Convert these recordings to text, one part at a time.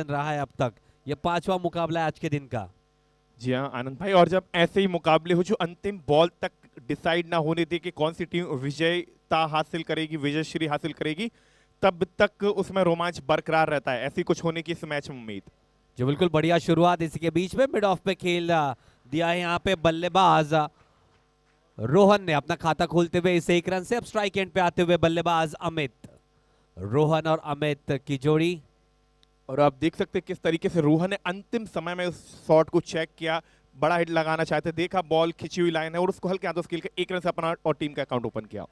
रहा है अब तक। ये 5वां मुकाबला है आज के दिन का। जी हाँ आनंद भाई, और जब ऐसे ही मुकाबले हो जो अंतिम बॉल तक डिसाइड ना होने दे कि कौन सी टीम विजयता हासिल करेगी, विजयश्री हासिल करेगी, तब तक उसमें रोमांच बरकरार रहता है। ऐसी कुछ होने की इस मैच में उम्मीद। जो बिल्कुल बढ़िया शुरुआत इसी के बीच में मिड ऑफ पे खेल दिया है यहाँ पे बल्लेबाज रोहन ने अपना खाता खोलते हुए इस 1 रन से। अब स्ट्राइक एंड पे आते हुए बल्लेबाज अमित। रोहन और अमित की जोड़ी। और आप देख सकते हैं किस तरीके से रोहन ने अंतिम समय में उस शॉट को चेक किया, बड़ा हिट लगाना चाहते, देखा बॉल खिंची हुई लाइन है और उसको हल्के हाथों से खेल के 1 रन से अपना और टीम का अकाउंट ओपन किया।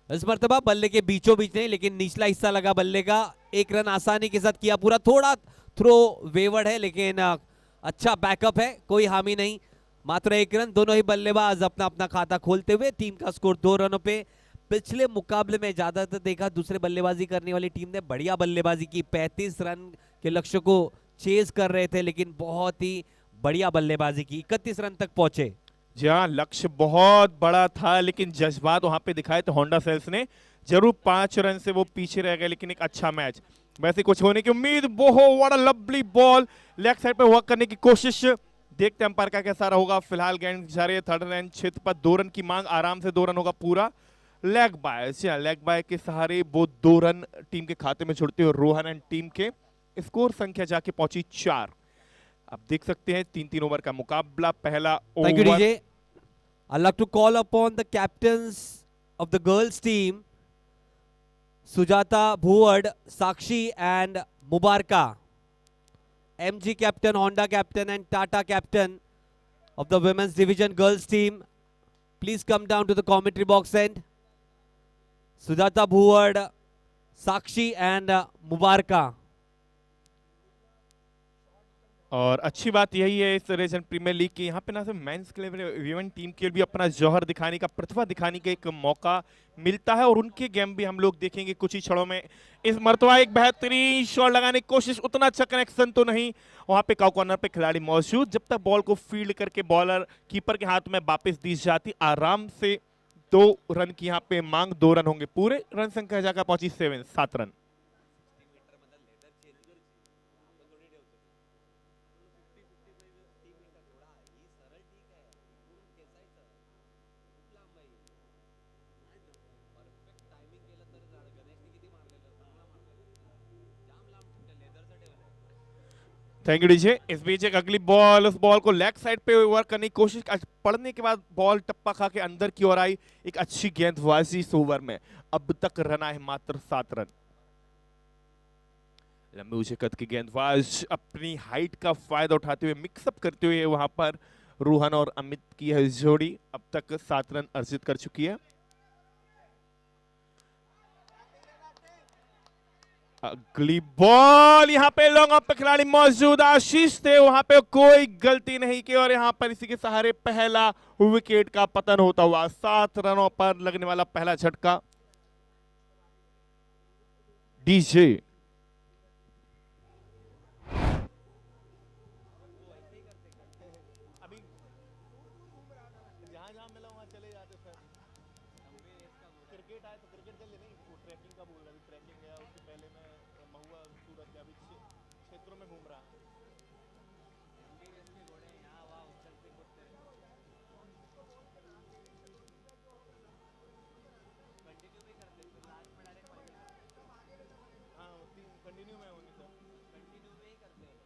इस मर्तबा बल्ले के बीचों बीच नहीं, लेकिन निचला हिस्सा लगा बल्ले का। 1 रन आसानी के साथ किया पूरा। थोड़ा थ्रो वेवर्ड है, लेकिन अच्छा बैकअप है, कोई हानि नहीं। मात्र 1 रन। दोनों ही बल्लेबाज अपना अपना खाता खोलते हुए टीम का स्कोर 2 रनों पे। पिछले मुकाबले में ज्यादातर देखा दूसरे बल्लेबाजी करने वाली टीम ने बढ़िया बल्लेबाजी की। 35 रन के लक्ष्य को चेज कर रहे थे, लेकिन बहुत ही बढ़िया बल्लेबाजी की। 31 रन तक पहुंचे। जी हाँ, लक्ष्य बहुत बड़ा था लेकिन जज्बात वहां पे दिखाए तो होंडा सेल्स ने। जरूर 5 रन से वो पीछे रह गए, लेकिन एक अच्छा मैच, वैसे कुछ होने की उम्मीद। बहुत बड़ा लवली बॉल लेग साइड पे वर्क करने की कोशिश, देखते हैं अंपायर का कैसा होगा। फिलहाल गेंद जा रही है 3rd रन क्षेत्र पर। 2 रन की मांग, आराम से 2 रन होगा पूरा। लेग बाय, लेग बाय के सहारे वो 2 रन टीम के खाते में छोड़ते हुए रोहन एंड टीम के स्कोर संख्या जाके पहुंची 4। अब देख सकते हैं 3-3 ओवर का मुकाबला। पहला Thank you, over. DJ. I'd like to call upon the captains of the girls team, Sujata Bhuwad, Sakshi and Mubarka. MG captain, Honda captain and Tata captain of the women's division girls team. Please come down to the commentary box end. Sujata Bhuwad, Sakshi and Mubarka. और अच्छी बात यही है इस reason premiere league की, यहाँ पे ना सिर्फ मेंस के लिए वीमेन टीम के लिए भी अपना जौहर दिखाने का, प्रतिभा दिखाने का एक मौका मिलता है। और उनके गेम भी हम लोग देखेंगे कुछ ही क्षणों में। इस मरतबा एक बेहतरीन शॉट लगाने की कोशिश, उतना अच्छा कनेक्शन तो नहीं। वहां पे काउ कॉर्नर पे खिलाड़ी मौजूद, जब तक बॉल को फील्ड करके बॉलर कीपर के हाथ में वापस दी जाती, आराम से 2 रन की यहाँ पे मांग। 2 रन होंगे पूरे। रन संख्या जाकर पहुंची 7 रन। Thank you DJ. इस बीच एक अगली बॉल, उस बॉल को लेग साइड पे वर्क करने की कोशिश, पड़ने के बाद बॉल टप्पा खा के अंदर की ओर आई। एक अच्छी गेंदबाजी इस ओवर में। अब तक रन आए मात्र 7 रन। लंबे ऊंचे कद की गेंदबाज अपनी हाइट का फायदा उठाते हुए, मिक्सअप करते हुए वहां पर रोहन और अमित की है जोड़ी अब तक 7 रन अर्जित कर चुकी है। अगली बॉल, यहाँ पे लॉन्ग ऑफ पे खिलाड़ी मौजूद आशीष थे, वहां पे कोई गलती नहीं की और यहाँ पर इसी के सहारे पहला विकेट का पतन होता हुआ। 7 रनों पर लगने वाला पहला झटका। डीजे क्रिकेट आए तो क्रिकेट खेल नहीं, वो ट्रैकिंग का बोल रहा है। ट्रैकिंग गया, उससे पहले मैं महुआ सूरत के अभी क्षेत्रों में घूम रहा हूँ। हाँ, कंटिन्यू में होनी सर, कंटिन्यू में ही करते हैं।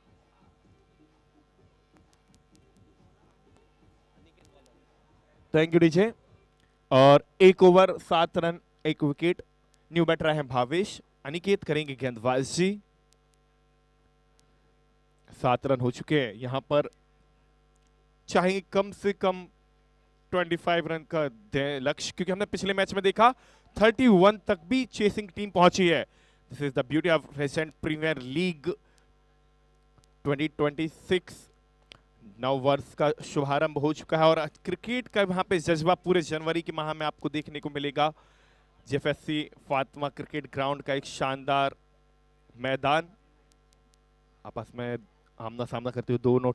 Thank you DJ. और 1 over 7 run 1 wicket. New batter है भावेश। अनिकेत करेंगे गेंदबाजी। 7 रन हो चुके हैं। यहां पर चाहे कम से कम 25 रन का लक्ष्य, क्योंकि हमने पिछले मैच में देखा 31 तक भी चेसिंग टीम पहुंची है। This is the beauty of recent premier league 2026। नव वर्ष का शुभारंभ हो चुका है और क्रिकेट का वहां पे जज्बा पूरे जनवरी के माह में आपको देखने को मिलेगा। जेएफएससी फातिमा क्रिकेट ग्राउंड का एक शानदार मैदान, आपस में आमना सामना करते हुए दोनों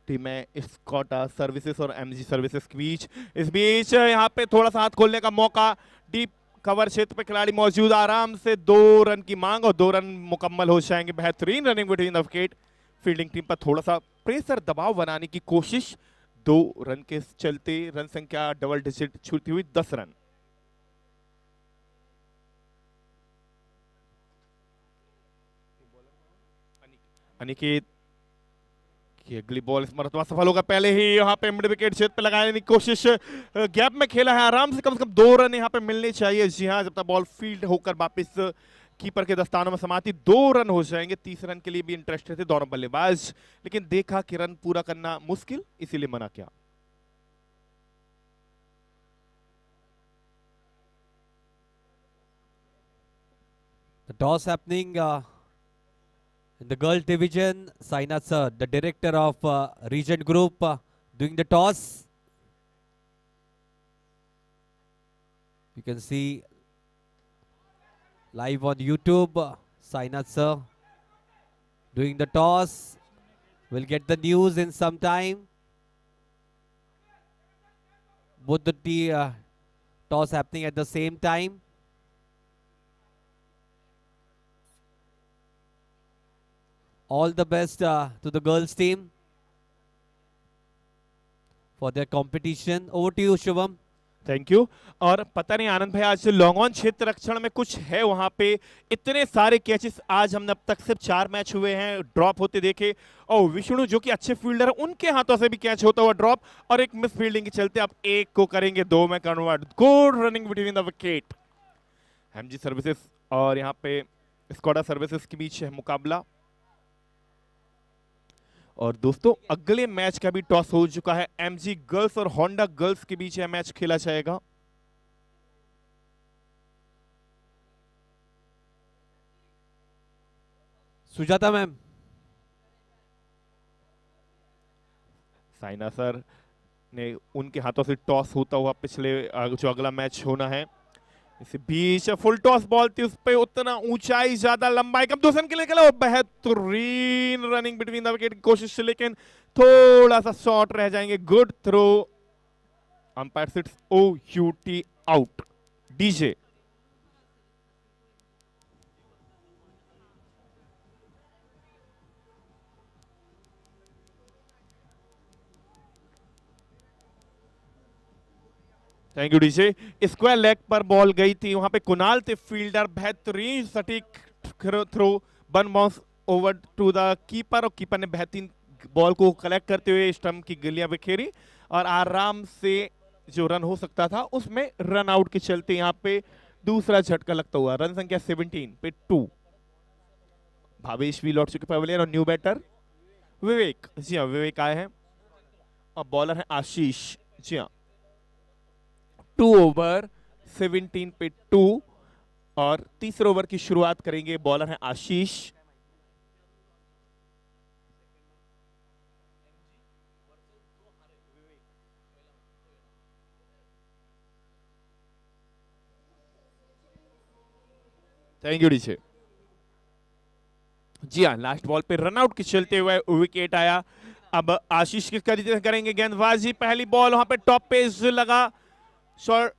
टीमें स्कॉटा सर्विसेज और एमजी सर्विसेज के बीच। इस बीच यहाँ पे थोड़ा सा हाथ खोलने का मौका, डीप कवर क्षेत्र पे खिलाड़ी मौजूद, आराम से 2 रन की मांग और 2 रन मुकम्मल हो जाएंगे। बेहतरीन running between the wicket. Fielding team पर थोड़ा सा प्रेशर दबाव बनाने की कोशिश। 2 रन के चलते रन संख्या डबल डिजिट छूती हुई 10 रन। अनिकेत की अगली बॉल इस मरतबा सफल होगा। पहले ही यहाँ पे मिड विकेट क्षेत्र पे लगाने की कोशिश, गैप में खेला है, आराम से कम 2 रन यहाँ पे मिलने चाहिए। जी हाँ, जब तक बॉल फील्ड होकर वापस कीपर के दस्तानों में समाती 2 रन हो जाएंगे। 30 रन के लिए भी इंटरेस्टेड थे दोनों बल्लेबाज, लेकिन देखा कि रन पूरा करना मुश्किल, इसीलिए मना किया। The toss happening in the girls division. Sainath sir, the director of Regent Group, doing the toss. You can see live on YouTube. Sainath sir doing the toss. We'll get the news in some time. Both the toss happening at the same time. All the best to the girls team for their competition. Over to you, Shubham. Thank you. और पता नहीं आनंद भाई, आज long on क्षेत्र रक्षण में कुछ है वहां पे, इतने सारे कैचेस आज हमने अब तक सिर्फ 4 मैच हुए हैं ड्रॉप होते देखे, और विष्णु जो कि अच्छे फील्डर है उनके हाथों से भी कैच होता हुआ ड्रॉप, और एक मिस फील्डिंग के चलते अब 1 को करेंगे 2 में convert. Good running between the wicket. MG services और यहाँ पे स्क्वाडा सर्विसेज के बीच है मुकाबला। और दोस्तों अगले मैच का भी टॉस हो चुका है। एमजी गर्ल्स और होंडा गर्ल्स के बीच यह मैच खेला जाएगा। सुजाता मैम। साइना सर ने उनके हाथों से टॉस होता हुआ पिछले जो अगला मैच होना है, इस बीच फुल टॉस बॉल थी, उस पे उतना ऊंचाई ज्यादा लंबाई कम, 2 रन के लिए खेला। बेहतरीन रनिंग बिटवीन द विकेट की कोशिश, लेकिन थोड़ा सा शॉर्ट रह जाएंगे। Good throw. Umpire sits OUT out. DJ thank you DJ. Square leg पर बॉल गई थी, वहां पे कुणाल थे फील्डर। बेहतरीन सटीक throw, 1 bounce over to the keeper, और कीपर ने बेहतरीन बॉल को कलेक्ट करते हुए स्टंप की गिलियां बिखेरी, और आराम से जो रन हो सकता था उसमें रन आउट के चलते यहाँ पे दूसरा झटका लगता हुआ। रन संख्या 17 पे 2। भावेश भी लौट चुके पवेलियन, और न्यू बैटर विवेक। जी हाँ, विवेक आए हैं, और बॉलर है आशीष। जी हाँ, 2 ओवर 17 पे 2, और तीसरे ओवर की शुरुआत करेंगे। बॉलर है आशीष। Thank you DJ. जी हाँ, लास्ट बॉल पे रन आउट के चलते हुए विकेट आया। अब आशीष किस तरीके से करेंगे गेंदबाजी। पहली बॉल वहां पे टॉप पेस लगा, शॉर्ट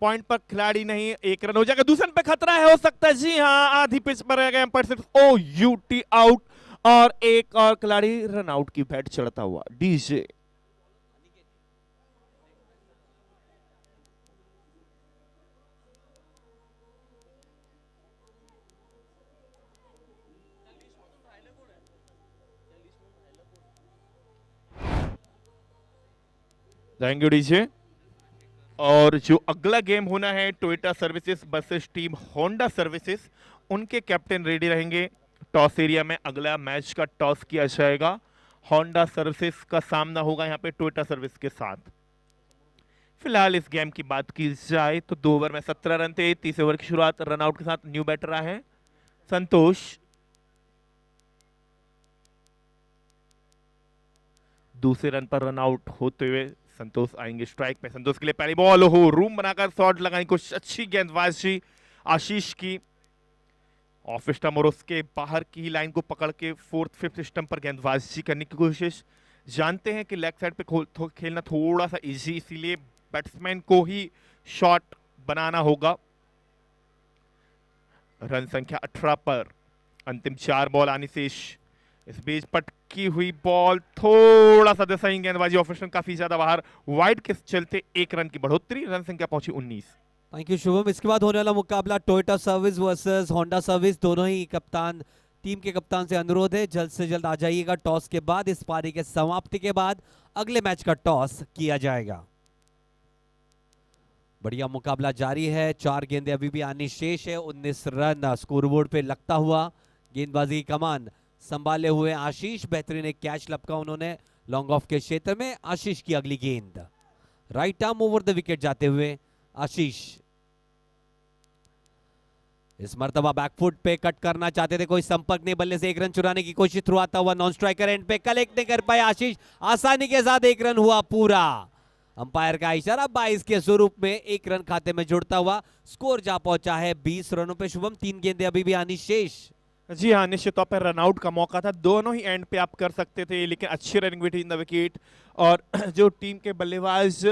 पॉइंट पर खिलाड़ी नहीं, 1 रन हो जाएगा। दूसरे पे खतरा है, हो सकता है। जी हाँ, आधी पिच पर रह गए। OUT आउट, और एक और खिलाड़ी रन आउट की बैट चढ़ता हुआ। DJ thank you DJ. और जो अगला गेम होना है Toyota services versus team Honda services, उनके कैप्टन रेडी रहेंगे। टॉस एरिया में अगला मैच का टॉस किया जाएगा। होंडा सर्विसेज का सामना होगा यहाँ पे टोयोटा सर्विस के साथ। फिलहाल इस गेम की बात की जाए तो 2 ओवर में 17 रन थे। तीसरे ओवर की शुरुआत रन आउट के साथ न्यू बैटर आए हैं संतोष। दूसरे रन पर रन आउट होते हुए संतोष आएंगे स्ट्राइक पे। संतोष के लिए पहली बॉल हो, रूम बनाकर शॉट लगाने की कोशिश, अच्छी गेंदबाजी आशीष की। ऑफ स्टंप और उसके बाहर की लाइन को पकड़ के 4th 5th स्टंप पर गेंदबाजी करने की कोशिश। जानते हैं कि लेग साइड पे खेलना थोड़ा सा इजी, इसीलिए बैट्समैन को ही शॉट बनाना होगा। रन संख्या 18 पर। अंतिम 4 बॉल आनी शेष। इस बीच पटकी हुई बॉल, थोड़ा सा सही गेंदबाजी, ऑफिशियल काफी ज्यादा बाहर, वाइड के चलते 1 रन की बढ़ोतरी, रन संख्या पहुंची 19। Thank you Shubham. इसके बाद होने वाला मुकाबला Toyota service versus Honda service. दोनों ही कप्तान, टीम के कप्तान से अनुरोध है जल्द से जल्द आ जाइएगा। टॉस के बाद, इस पारी के समाप्ति के बाद अगले मैच का टॉस किया जाएगा। बढ़िया मुकाबला जारी है, 4 गेंदें अभी भी आनी शेष है। 19 रन स्कोरबोर्ड पे लगता हुआ। गेंदबाजी की कमान संभाले हुए आशीष, बेहतरीन एक कैच लपका उन्होंने लॉन्ग ऑफ के क्षेत्र में। आशीष की अगली गेंद, right arm over the wicket जाते हुए आशीष। इस मर्तबा बैकफुट पे कट करना चाहते थे, कोई संपर्क नहीं, बल्ले से 1 रन चुराने की कोशिश थ्रू आता हुआ नॉन स्ट्राइकर एंड पे कलेक्ट नहीं कर पाए आशीष। आसानी के साथ 1 रन हुआ पूरा। अंपायर का इशारा 22 के स्वरूप में 1 रन खाते में जुड़ता हुआ स्कोर जा पहुंचा है 20 रनों पे। शुभम, 3 गेंदें अभी भी आनी शेष। जी हाँ, निश्चित तौर पर रनआउट का मौका था, दोनों ही एंड पे आप कर सकते थे, लेकिन अच्छी रनिंग बिटवीन द विकेट। और जो टीम के बल्लेबाज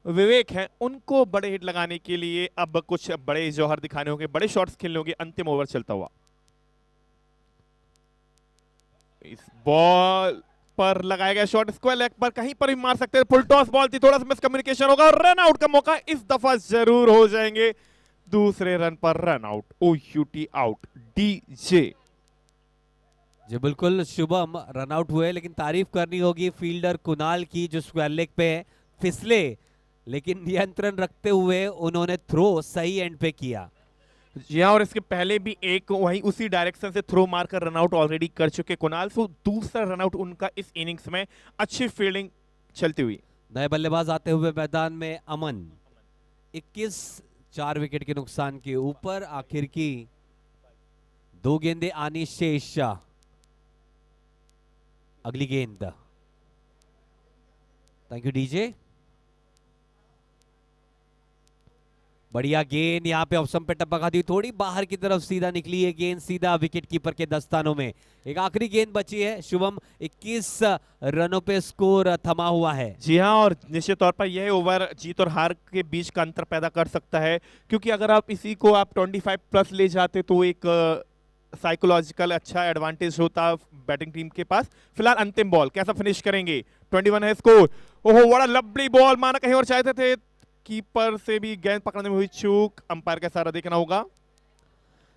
विवेक हैं, उनको बड़े हिट लगाने के लिए अब कुछ बड़े जौहर दिखाने होंगे, बड़े शॉट्स खेलने होंगे। अंतिम ओवर चलता हुआ, इस बॉल पर लगाया गया शॉट स्क्वायर लेग पर, कहीं पर भी मार सकते थे। फुल टॉस बॉल थी, थोड़ा सा मिसकम्युनिकेशन होगा और रन आउट का मौका इस दफा जरूर हो जाएंगे। दूसरे रन पर run out, OUT out, DJ। जी बिल्कुल शुभम, रन आउट हुए, लेकिन तारीफ करनी होगी फील्डर कुणाल की जो स्क्वायर लेग पे फिसले, लेकिन नियंत्रण रखते हुए उन्होंने थ्रो सही एंड पे किया। जी हाँ, और इसके पहले भी एक वहीं उसी डायरेक्शन से थ्रो मारकर रनआउट ऑलरेडी कर चुके कुणाल। सो दूसरा रनआउट उनका इस इनिंग्स में, अच्छी फील्डिंग चलती हुई। नए बल्लेबाज आते हुए मैदान में अमन। 21, 4 विकेट के नुकसान के ऊपर आखिर की 2 गेंदें आनी शेष। अगली गेंद, थैंक यू डीजे। बढ़िया गेंद, यहाँ पे ऑप्शन पे टपका दी, थोड़ी बाहर की तरफ सीधा निकली है गेंद, सीधा विकेट कीपर के दस्तानों में। एक आखिरी गेंद बची है शुभम, 21 रनों पे स्कोर थमा हुआ है। जी हाँ, और निश्चित तौर पर यह ओवर जीत और हार के बीच का अंतर पैदा कर सकता है, क्योंकि अगर आप इसी को आप 25 प्लस ले जाते तो एक साइकोलॉजिकल अच्छा एडवांटेज होता बैटिंग टीम के पास। फिलहाल अंतिम बॉल कैसा फिनिश करेंगे, 21 है स्कोर। ओहो, बड़ा लवली बॉल माना, कहीं और चाहते थे, कीपर से भी गेंद पकड़ने में हुई चूक, अंपायर का सारा देखना होगा।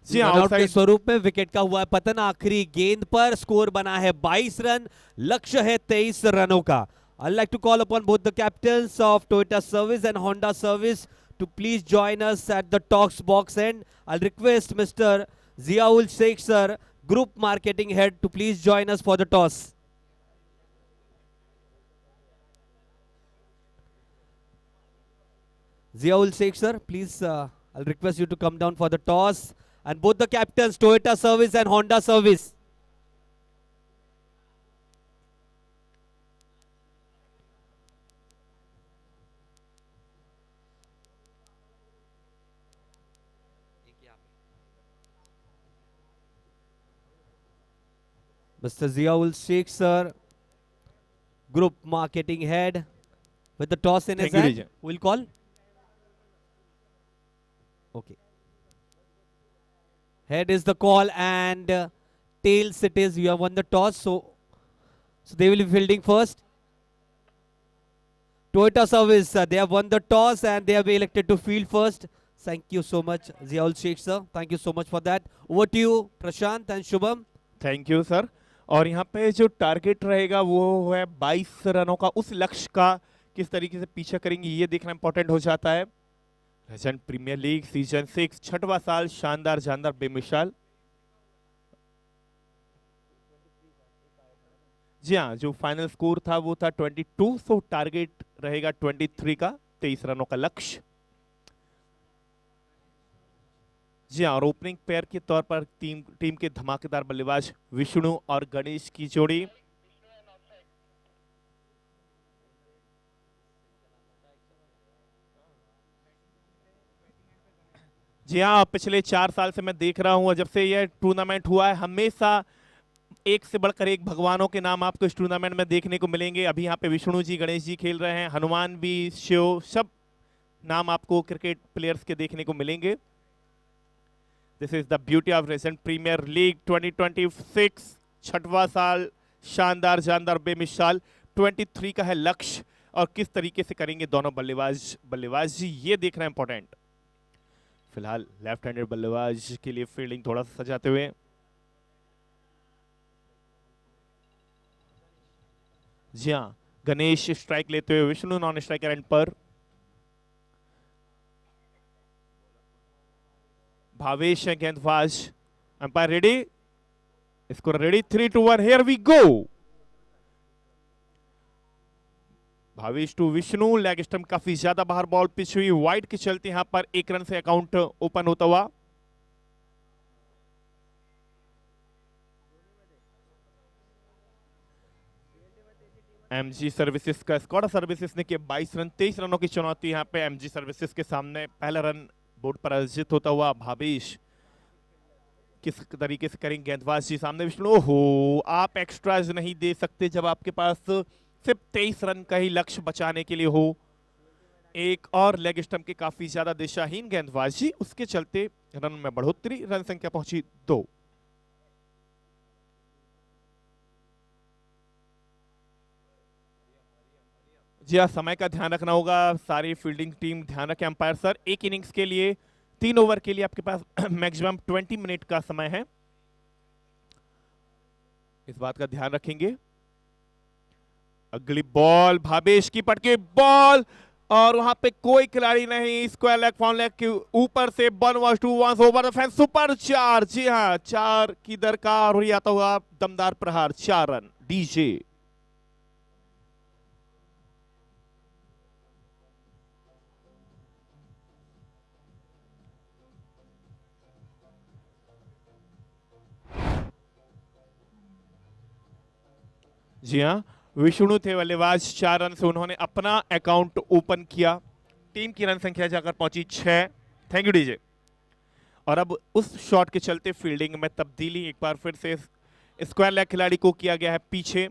जी हाँ, आउट के स्वरूप में विकेट का हुआ है पतन। आखिरी गेंद पर स्कोर बना है 22 रन, लक्ष्य है 23 रनों का। I'd like to call upon both the captains of Toyota Service and Honda Service to please join us at the talks box, and I'll request Mr. Ziaul Sheikh sir, Group Marketing Head, to please join us for the toss. Ziaul Sheikh sir, please, I'll request you to come down for the toss, and both the captains, Toyota Service and Honda Service. Mr. Ziaul Sheikh sir, Group Marketing Head, with the toss in his hand, we'll call. Okay. Head is the call, and tails it is. You have won the toss, so they will be fielding first. Toyota Service, they have won the toss and they have been elected to field first. Thank you so much, Ziaul Sheikh sir. Thank you so much for that. Over to you, Prashant and Shubham. Thank you sir. और यहाँ पे जो target रहेगा वो है 22 रनों का। उस लक्ष्य का किस तरीके से पीछा करेंगे ये देखना इंपॉर्टेंट हो जाता है। लेजेंड प्रीमियर लीग सीजन 6, 6वां साल, शानदार जानदार बेमिसाल। जी हाँ, जो फाइनल स्कोर था वो था 22, सो टारगेट रहेगा 23 का, 23 रनों का लक्ष्य। जी हाँ, और ओपनिंग पेयर के तौर पर टीम के धमाकेदार बल्लेबाज विष्णु और गणेश की जोड़ी। जी हाँ, पिछले 4 साल से मैं देख रहा हूँ, जब से यह टूर्नामेंट हुआ है, हमेशा एक से बढ़कर एक भगवानों के नाम आपको इस टूर्नामेंट में देखने को मिलेंगे। अभी यहाँ पे विष्णु जी, गणेश जी खेल रहे हैं, हनुमान भी, शिव, सब नाम आपको क्रिकेट प्लेयर्स के देखने को मिलेंगे। This is the beauty of recent premier league 2026, छठवां साल, शानदार शानदार बेमिसाल। 23 का है लक्ष्य, और किस तरीके से करेंगे दोनों बल्लेबाज जी, ये देखना इंपॉर्टेंट। फिलहाल लेफ्ट हैंडेड बल्लेबाज के लिए फील्डिंग थोड़ा सा सजाते हुए, जी हाँ, गणेश स्ट्राइक लेते हुए, विष्णु नॉन स्ट्राइकर एंड पर, भावेश है गेंदबाज। Umpire ready, score ready, 3-2-1, here we go. Bhavesh to Vishnu, leg stump काफी ज्यादा बाहर, बॉल पिच हुई वाइड के चलते यहां पर 1 रन से अकाउंट ओपन होता हुआ। एमजी सर्विसेज का स्क्वाड सर्विसेज ने किया 22 रन, 23 रनों की चुनौती यहां पे एमजी सर्विसेज के सामने। पहला रन बोर्ड पर अर्जित होता हुआ भावेश, किस तरीके से करेंगे गेंदबाज जी, सामने विष्णु। ओहो, आप एक्स्ट्राज नहीं दे सकते जब आपके पास सिर्फ 23 रन का ही लक्ष्य बचाने के लिए हो। एक और लेग स्टंप के काफी ज्यादा दिशाहीन गेंदबाजी, उसके चलते रन में बढ़ोतरी, रन संख्या पहुंची 2। जी हाँ, समय का ध्यान रखना होगा, सारी फील्डिंग टीम ध्यान रखे। अंपायर सर, एक इनिंग्स के लिए 3 ओवर के लिए आपके पास मैक्सिमम 20 मिनट का समय है, इस बात का ध्यान रखेंगे। अगली बॉल, भावेश की पटके बॉल, और वहां पे कोई खिलाड़ी नहीं, स्क्वायर लेग फाउल लेग के ऊपर से 1-2 ओवर द फेंस, सुपर 4। जी हाँ, 4 की दरकार हो जाता हुआ दमदार प्रहार, 4 रन डीजे। जी हाँ, विष्णु थे बल्लेबाज, 4 रन से उन्होंने अपना अकाउंट ओपन किया। टीम की रन संख्या जाकर पहुंची 6। Thank you DJ. और अब उस शॉट के चलते फील्डिंग में तब्दीली, एक बार फिर से स्क्वायर लेग खिलाड़ी को किया गया है पीछे।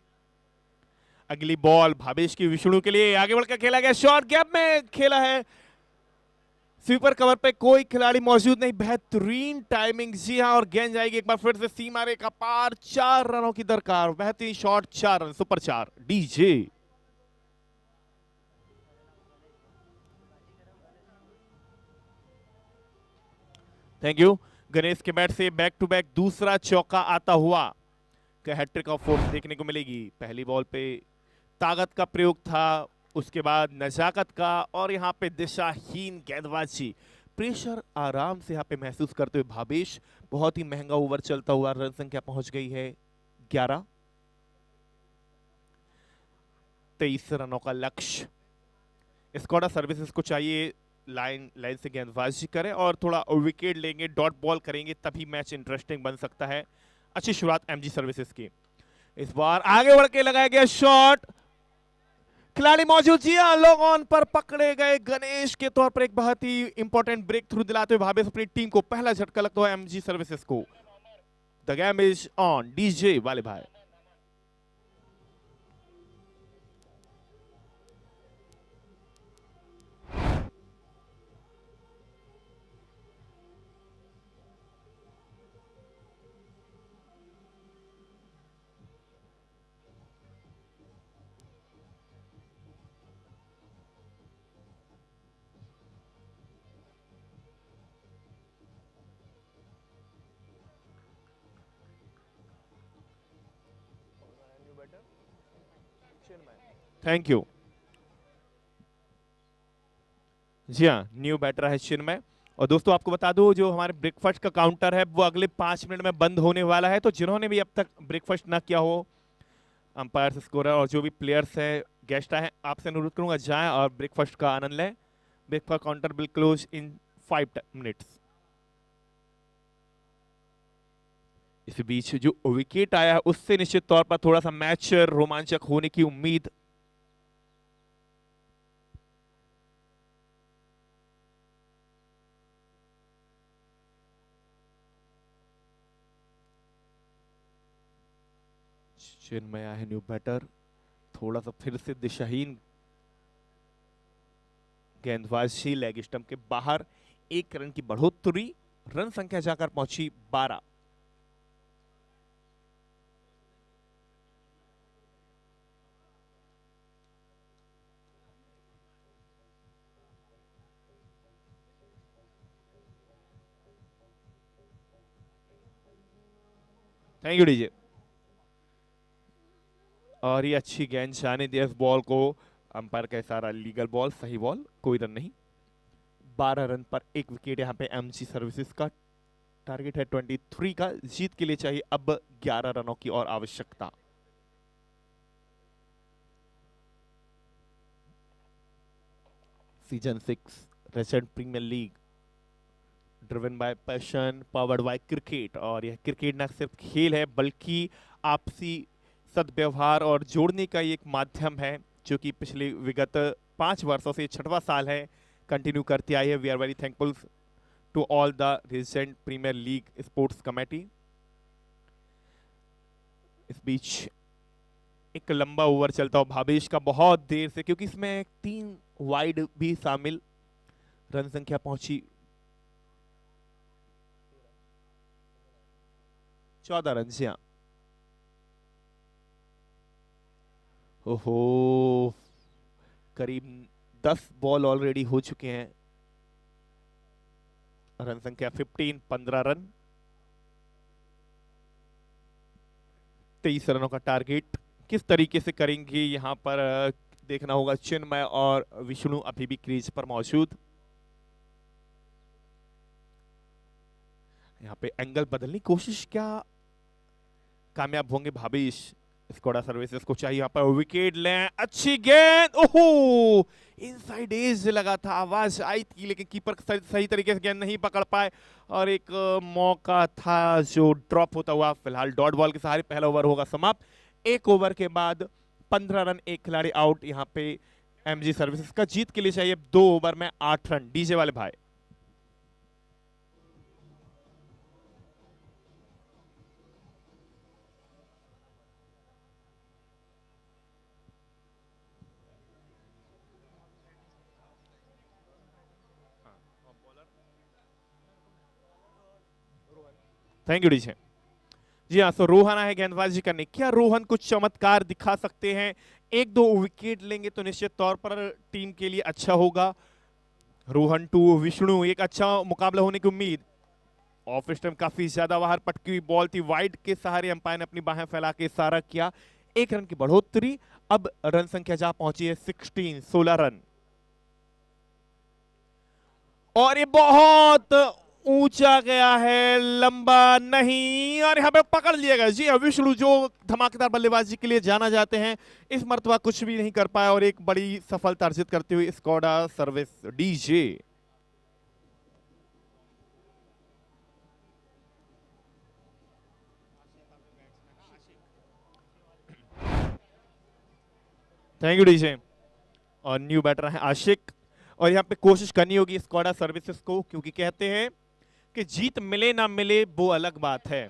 अगली बॉल भावेश की विष्णु के लिए, आगे बढ़कर खेला गया शॉट, गैप में खेला है, स्वीपर कवर पे कोई खिलाड़ी मौजूद नहीं, बेहतरीन टाइमिंग। जी हाँ, और गेंद जाएगी एक बार फिर से सीमा रेखा पार, 4 रनों की दरकार, बेहतरीन shot, 4 run, super 4 DJ. Thank you. Ganesh के बैट से बैक टू बैक दूसरा चौका आता हुआ, हैट्रिक ऑफ फोर्स देखने को मिलेगी। पहली बॉल पे ताकत का प्रयोग था, उसके बाद नजाकत का, और यहाँ पे दिशाहीन गेंदबाजी, प्रेशर आराम से यहाँ पे महसूस करते हुए भावेश, बहुत ही महंगा ओवर चलता हुआ, रन संख्या पहुंच गई है 11। 23 रनों का लक्ष्य। स्क्वाड सर्विसेज को चाहिए लाइन से गेंदबाजी करें और थोड़ा विकेट लेंगे, डॉट बॉल करेंगे, तभी मैच इंटरेस्टिंग बन सकता है। अच्छी शुरुआत एमजी सर्विसेज की। इस बार आगे बढ़ के लगाया गया शॉट, खिलाड़ी मौजूद, जी हाँ, लॉन्ग ऑन पर पकड़े गए गणेश के तौर पर एक बहुत ही इंपॉर्टेंट ब्रेक थ्रू दिलाते हुए भावेश अपनी टीम को पहला झटका लगता है एमजी सर्विसेज को। The game is on DJ वाले भाई। Thank you. जी हाँ, न्यू बैटर है चिन्मय। और दोस्तों आपको बता दूं, जो हमारे ब्रेकफास्ट का काउंटर है वो अगले 5 मिनट में बंद होने वाला है, तो जिन्होंने भी अब तक ब्रेकफास्ट ना किया हो, अंपायर स्कोरर और जो भी प्लेयर्स है, गेस्ट आए, आपसे अनुरोध करूंगा जाएं और ब्रेकफास्ट का आनंद लें। Breakfast counter will close in 5 minutes. इस बीच जो विकेट आया है उससे निश्चित तौर पर थोड़ा सा मैच रोमांचक होने की उम्मीद। चिन्मय है न्यू बैटर, थोड़ा सा फिर से दिशाहीन गेंदबाजी, लेग स्टंप के बाहर, 1 रन की बढ़ोतरी रन संख्या जाकर पहुंची 12। Thank you DJ. और ये अच्छी गेंद जाने दिया इस बॉल को, अंपायर का इशारा, लीगल बॉल, सही बॉल, कोई रन नहीं। 12 रन पर एक विकेट यहाँ पे एमजी सर्विसेज का। टारगेट है 23 का। जीत के लिए चाहिए अब 11 रनों की और आवश्यकता। Season 6 resident premier league, driven by passion, powered by cricket. और यह क्रिकेट न सिर्फ खेल है बल्कि आपसी सद्व्यवहार और जोड़ने का एक माध्यम है, जो कि पिछले विगत 5 वर्षों से 6वां साल है, कंटिन्यू करती आई है। We are very thankful to all the resident premier league sports committee. इस बीच एक लंबा ओवर चलता हुआ भावेश का बहुत देर से, क्योंकि इसमें 3 वाइड भी शामिल। रन संख्या पहुंची 14 रन से। ओहो, करीब 10 बॉल ऑलरेडी हो चुके हैं। रन संख्या 15, 15 रन, 23 रनों का टारगेट। किस तरीके से करेंगे यहां पर देखना होगा। चिन्मय और विष्णु अभी भी क्रीज पर मौजूद। यहां पे एंगल बदलने की कोशिश, क्या कामयाब होंगे भावेश। स्कोडा सर्विसेज को चाहिए यहाँ पर विकेट लें। अच्छी गेंद, ओहो, इनसाइड एज लगा था, आवाज आई थी, लेकिन कीपर सही तरीके से गेंद नहीं पकड़ पाए। और एक मौका था जो ड्रॉप होता हुआ। फिलहाल डॉट बॉल के सहारे पहला ओवर होगा समाप्त। एक ओवर के बाद 15 रन, एक खिलाड़ी आउट। यहाँ पे एमजी सर्विसेज का जीत के लिए चाहिए 2 ओवर में 8 रन। डीजे वाले भाई। Thank you DJ. जी हाँ, तो रोहन आए गेंदबाजी करने। क्या रोहन कुछ चमत्कार दिखा सकते हैं? 1-2 विकेट लेंगे तो निश्चित तौर पर टीम के लिए अच्छा होगा। रोहन टू विष्णु, एक अच्छा मुकाबला होने की उम्मीद। ऑफ स्टंप काफी ज्यादा बाहर पटकी हुई बॉल थी। वाइड के सहारे अंपायर ने अपनी बाहें फैला के इशारा किया। 1 रन की बढ़ोतरी। अब रन संख्या जहां पहुंची है 16, 16 रन। और ये बहुत ऊंचा गया है, लंबा नहीं, और यहां पे पकड़ लिया गया। जी हाँ, विष्णु जो धमाकेदार बल्लेबाजी के लिए जाना जाते हैं, इस मर्तबा कुछ भी नहीं कर पाया और एक बड़ी सफलता अर्जित करते हुए Skoda service. DJ. Thank you DJ. और न्यू बैटर है आशिक। और यहाँ पे कोशिश करनी होगी स्कोडा सर्विसेज को, क्योंकि कहते हैं कि जीत मिले ना मिले वो अलग बात है,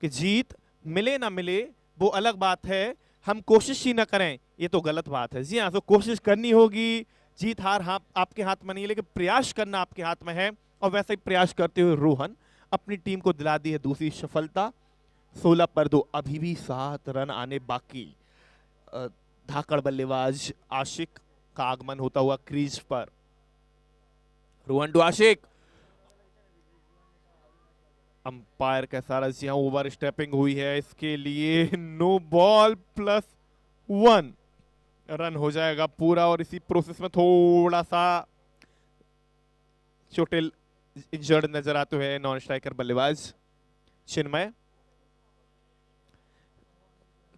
कि जीत मिले ना मिले वो अलग बात है, हम कोशिश ही ना करें ये तो गलत बात है। जी हाँ, तो कोशिश करनी होगी। जीत हार हाँ आपके हाथ में नहीं है, लेकिन प्रयास करना आपके हाथ में है। और वैसे ही प्रयास करते हुए रोहन अपनी टीम को दिला दी है दूसरी सफलता। 16 पर 2, अभी भी 7 रन आने बाकी। धाकड़ बल्लेबाज आशिक का आगमन होता हुआ क्रीज पर। Rohan to Ashique. अंपायर का सारा यहां ओवर स्टेपिंग हुई है, इसके लिए नो बॉल +1 रन हो जाएगा पूरा। और इसी प्रोसेस में थोड़ा सा चोटिल इंजर्ड नजर आते हुए नॉन स्ट्राइकर बल्लेबाज चिन्मय।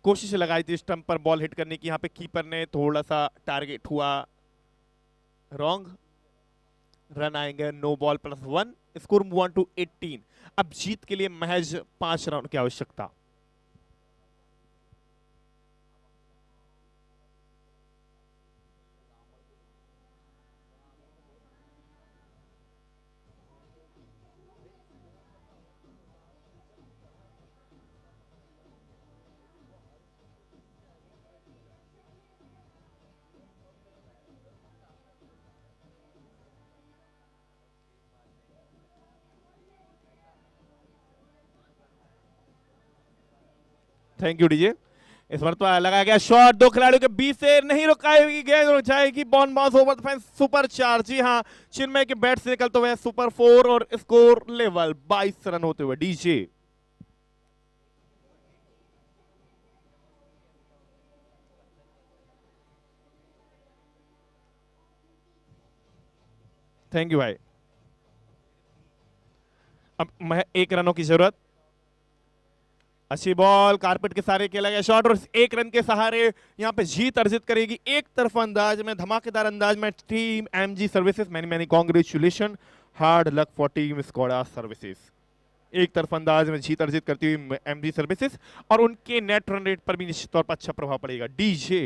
कोशिश लगाई थी स्टंप पर बॉल हिट करने की, यहां पे कीपर ने थोड़ा सा टारगेट हुआ रॉन्ग। रन आएंगे, no ball +1। Score move on to 18। अब जीत के लिए महज 5 रन की आवश्यकता। Thank you DJ. इस मरतबा लगाया गया शॉट, दो खिलाड़ियों के बीच से नहीं रुकाएगी, गेंद रुक जाएगी, बॉन bounce over the fence, super 4। जी हाँ, चिन्मय के बैट से निकलते हुए सुपर 4 और स्कोर लेवल 22 रन होते हुए डीजे। थैंक यू भाई। अब 1 रनों की जरूरत। अच्छी बॉल, कारपेट के सहारे खेला गया शॉट और 1 रन के सहारे यहां पे जीत अर्जित करेगी एक तरफा अंदाज में, धमाकेदार अंदाज में team MG services. Many many congratulation, hard luck for team Squadra services. एक तरफा अंदाज में जीत अर्जित करती हुई एमजी सर्विसेज और उनके नेट रन रेट पर भी निश्चित तौर पर अच्छा प्रभाव पड़ेगा डीजे।